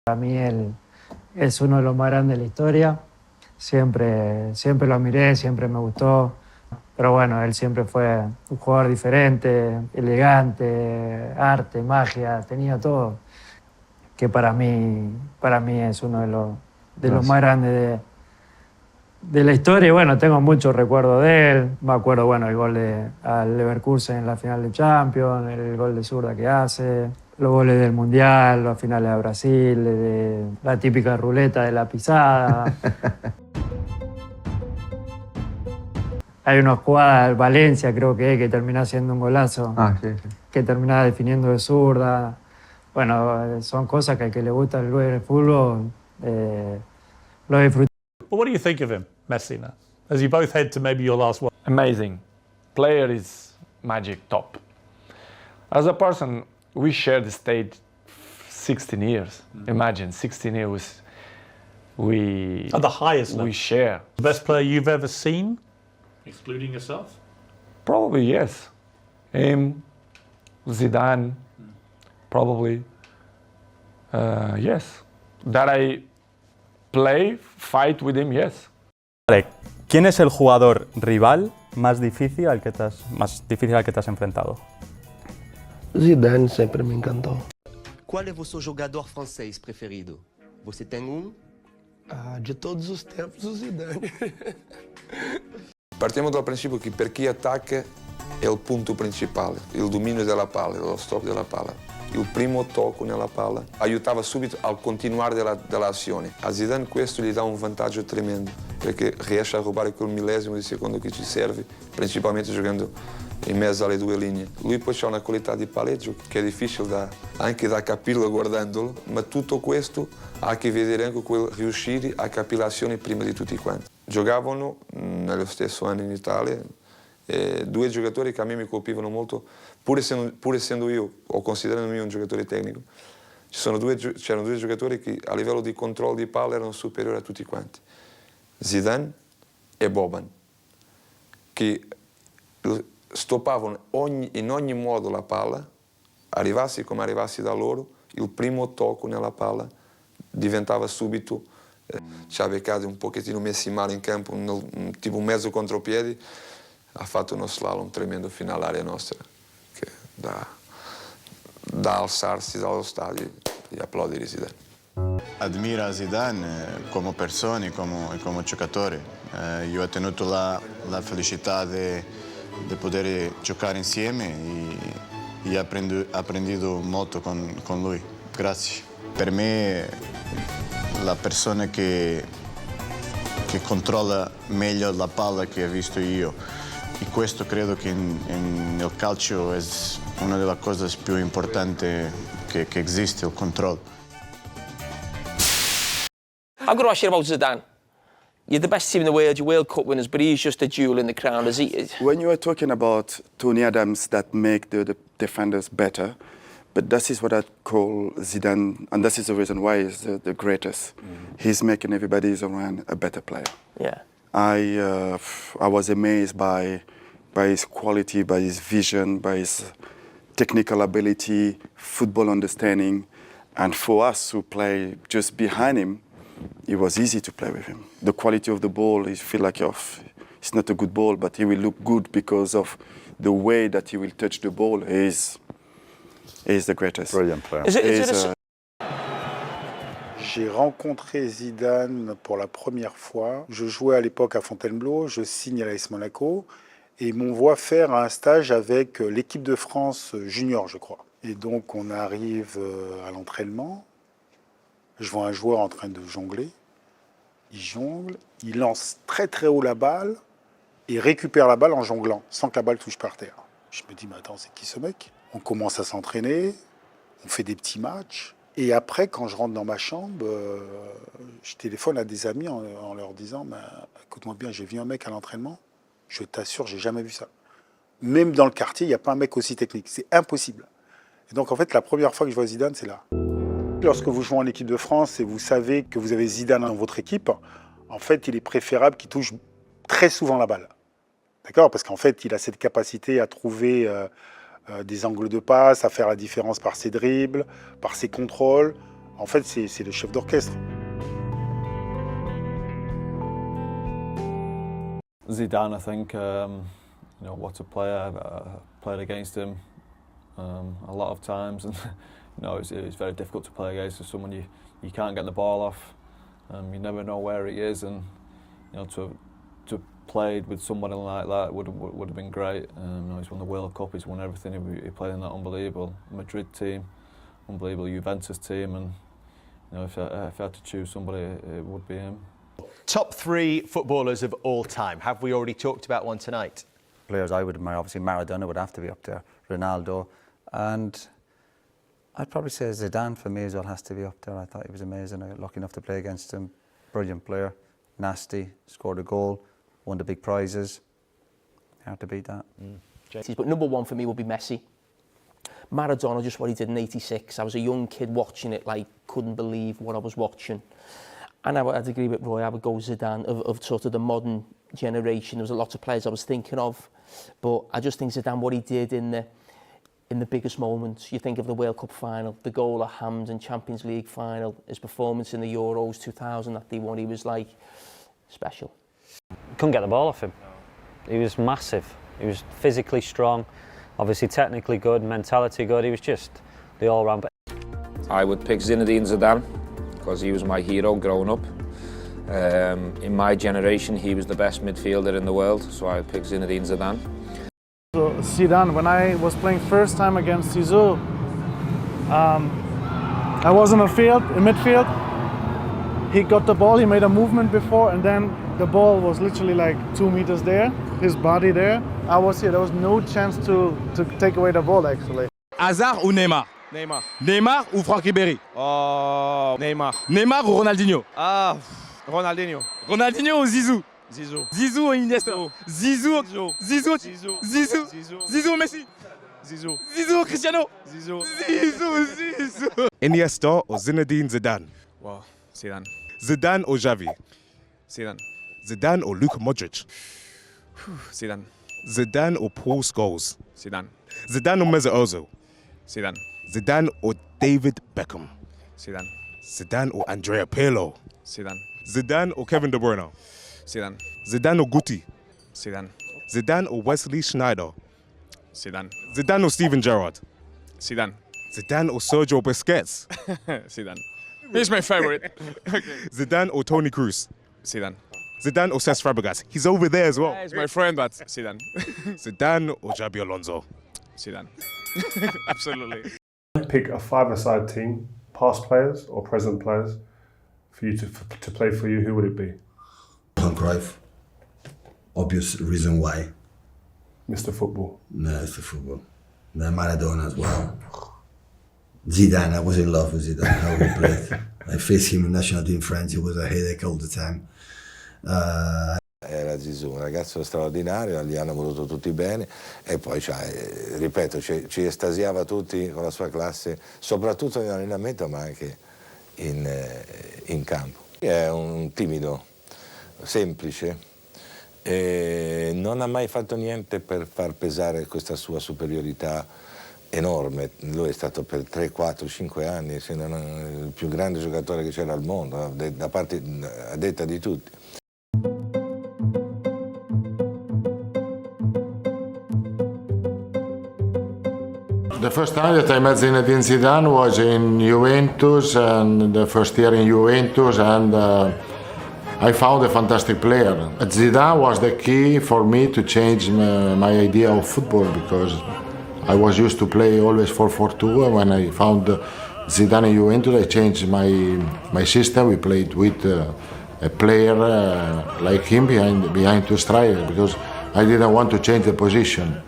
Para mí él es uno de los más grandes de la historia. Siempre lo admiré, siempre me gustó. Pero bueno, él siempre fue un jugador diferente, elegante, arte, magia, tenía todo. Que para mí es uno de los más grandes de la historia. Y bueno, tengo muchos recuerdos de él. Me acuerdo, bueno, el gol al Leverkusen en la final de Champions, el gol de zurda que hace, los goles del Mundial, los finales de Brasil, la típica ruleta de la pisada. Hay una jugada al Valencia, creo que termina haciendo un golazo, Sí. que termina definiendo de zurda. Bueno, son cosas que al que le gusta el fútbol lo disfruta. But what do you think of him, Messi, now? As you both head to maybe your last one. Amazing. Player is magic, top. As a person, we share the stage 16 years. Imagine, 16 years we... At the highest level. We share. The best player you've ever seen, excluding yourself? Probably, yes. Him, Zidane, probably. Yes. That I fight with him, yes. Vale, ¿quién es el jugador rival más difícil al que te has enfrentado? Zidane sempre me encantou. Qual é o seu jogador francês preferido? Você tem um? De todos os tempos, o Zidane. Partiamo dal principio che per chi attacca è il punto principale, il dominio della palla, lo stop della palla. Il primo tocco nella palla aiutava subito al continuare dell'azione. A Zidane questo gli dà un vantaggio tremendo, perché riesce a rubare quel millesimo di secondo che ci serve, principalmente giocando in mezzo alle due linee. Lui poi ha una qualità di palleggio che è difficile anche da capirlo guardandolo, ma tutto questo ha a che vedere anche con riuscire a capire l'azione prima di tutti quanti. Giocavano nello stesso anno in Italia due giocatori che a me mi colpivano molto, pur essendo io, o considerandomi un giocatore tecnico, c'erano due giocatori che a livello di controllo di palla erano superiori a tutti quanti. Zidane e Boban, che stoppavano in ogni modo la palla, arrivassi come arrivassi da loro, il primo tocco nella palla diventava subito, ci ha beccato un pochettino messi male in campo, tipo un mezzo contropiedi, ha fatto uno slalom tremendo fino all'area nostra, che da alzarsi dallo stadio e applaudire Zidane. Admira Zidane come persona e come giocatore. Io ho tenuto la felicità di poter giocare insieme e ho appreso molto con lui. Grazie. Per me la persona che controlla meglio la palla che ho visto io. E questo credo che nel calcio è una delle cose più importanti che esiste, il controllo. I've got to ask you about Zidane. You're the best team in the world, you're World Cup winners, but he's just a jewel in the crown, is he? When you are talking about Tony Adams that make the defenders better, but that is what I call Zidane, and that is the reason why he's the greatest. He's making everybody around a better player. Yeah. I was amazed by his quality, by his vision, by his technical ability, football understanding, and for us who play just behind him, it was easy to play with him. The quality of the ball, you feel like it's not a good ball, but he will look good because of the way that he will touch the ball. He's the greatest. Brilliant player. J'ai rencontré Zidane pour la première fois. Je jouais à l'époque à Fontainebleau, je signe à l'AS Monaco et ils m'envoient faire un stage avec l'équipe de France junior, je crois. Et donc on arrive à l'entraînement. Je vois un joueur en train de jongler. Il jongle, il lance très très haut la balle et récupère la balle en jonglant, sans que la balle touche par terre. Je me dis, mais attends, c'est qui ce mec? On commence à s'entraîner, on fait des petits matchs. Et après, quand je rentre dans ma chambre, je téléphone à des amis en leur disant écoute-moi bien, j'ai vu un mec à l'entraînement, je t'assure, j'ai jamais vu ça. Même dans le quartier, il n'y a pas un mec aussi technique, c'est impossible. Et donc en fait, la première fois que je vois Zidane, c'est là. Lorsque vous jouez en équipe de France et vous savez que vous avez Zidane dans votre équipe, en fait, il est préférable qu'il touche très souvent la balle. D'accord? Parce qu'en fait, il a cette capacité à trouver des angles de passe, à faire la différence par ses dribbles, par ses contrôles, En fait, c'est le chef d'orchestre. Zidane, I think, you know, what a player. I played against him a lot of times, and you know, it's very difficult to play against someone you can't get the ball off. You never know where he is, and you know, to played with somebody like that would have been great. You know, he's won the World Cup, he's won everything. He played in that unbelievable Madrid team, unbelievable Juventus team, and you know, if I had to choose somebody, it would be him. Top 3 footballers of all time. Have we already talked about one tonight? Players I would admire, obviously Maradona would have to be up there, Ronaldo, and I'd probably say Zidane for me as well has to be up there. I thought he was amazing. I got lucky enough to play against him. Brilliant player, nasty, scored a goal, won the big prizes. Hard to beat that. But number 1 for me would be Messi. Maradona, just what he did in '86. I was a young kid watching it, like, couldn't believe what I was watching. And I'd agree with Roy, I would go Zidane of sort of the modern generation. There was a lot of players I was thinking of, but I just think Zidane, what he did in the biggest moments. You think of the World Cup final, the goal at Hampden Champions League final, his performance in the Euros 2000 that they won, he was like special. Couldn't get the ball off him. He was massive. He was physically strong, obviously technically good, mentality good. He was just the all-round. I would pick Zinedine Zidane because he was my hero growing up. In my generation, he was the best midfielder in the world, so I would pick Zinedine Zidane. So Zidane, when I was playing first time against Zizou, I was in midfield. He got the ball, he made a movement before, and then the ball was literally like 2 meters there, his body there. I was here, there was no chance to take away the ball actually. Hazard ou Neymar? Neymar. Neymar ou Franck Ribéry? Oh, Neymar. Neymar ou Ronaldinho? Ah, Ronaldinho. Ronaldinho ou Zizou? Zizou. Zizou ou Iniesta? Zizou. Zizou. Zizou. Zizou. Zizou ou Messi? Zizou. Zizou ou Cristiano? Zizou. Zizou. Iniesta ou Zinedine Zidane? Wow, Zidane. Zidane ou Xavi? Zidane. Zidane ou Luka Modric? Zidane. Zidane ou Paul Scholes? Zidane. Zidane ou Mesut Ozil? Zidane. Zidane ou David Beckham? Zidane. Zidane ou Andrea Pirlo? Zidane. Zidane ou Kevin De Bruyne? Zidane. Zidane ou Guti? Zidane. Zidane ou Wesley Sneijder? Zidane. Zidane ou Steven Gerrard? Zidane. Zidane ou Sergio Busquets? Zidane. He's my favorite. Okay. Zidane ou Toni Kroos? Zidane. Zidane ou Cesc Fabregas? He's over there as well. Yeah, he's my friend, but Zidane. Zidane ou Xabi Alonso? Zidane. Absolutely. Pick a five-a-side team, past players or present players, for you to play for you. Who would it be? Cruyff. Obvious reason why. Mr. Football. No, it's the football. No, Maradona as well. Zidane, I was in love with Zidane, how he played. I faced him in national team France, it was a headache all the time. Era Zizou, un ragazzo straordinario, gli hanno voluto tutti bene e poi, ripeto, ci estasiava tutti con la sua classe, soprattutto in allenamento ma anche in campo. È un timido, semplice, e non ha mai fatto niente per far pesare questa sua superiorità enorme. Lui è stato per 3, 4, 5 anni il più grande giocatore che c'era al mondo, a detta di tutti. The first time that I met Zinedine Zidane was in Juventus, and the first year in Juventus, and I found a fantastic player. Zidane was the key for me to change my idea of football, because I was used to play always 4-4-2, and when I found Zidane in Juventus, I changed my system. We played with a player like him behind two strikers, because I didn't want to change the position.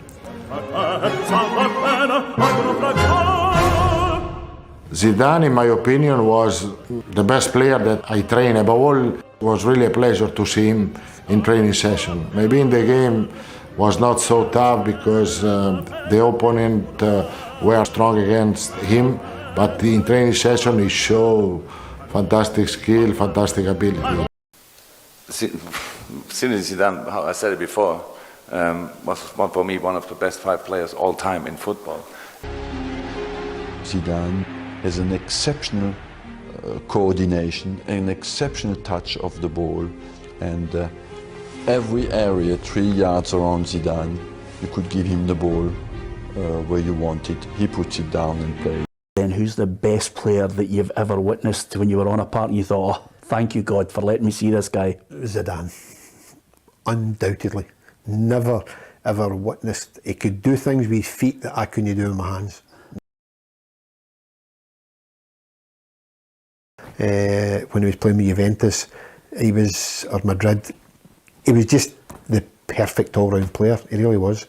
Zidane, in my opinion, was the best player that I trained. Above all, it was really a pleasure to see him in training session. Maybe in the game was not so tough because the opponent were strong against him, but in training session he showed fantastic skill, fantastic ability. Zinedine Zidane, how I said it before, was for me one of the best 5 players all time in football. Zidane is an exceptional coordination, an exceptional touch of the ball, and every area 3 yards around Zidane, you could give him the ball where you want it. He puts it down and plays. Then who's the best player that you've ever witnessed when you were on a park and you thought, oh, thank you God for letting me see this guy? Zidane, undoubtedly. Never ever witnessed, he could do things with his feet that I couldn't do with my hands. When he was playing with Juventus, or Madrid, he was just the perfect all-round player, he really was.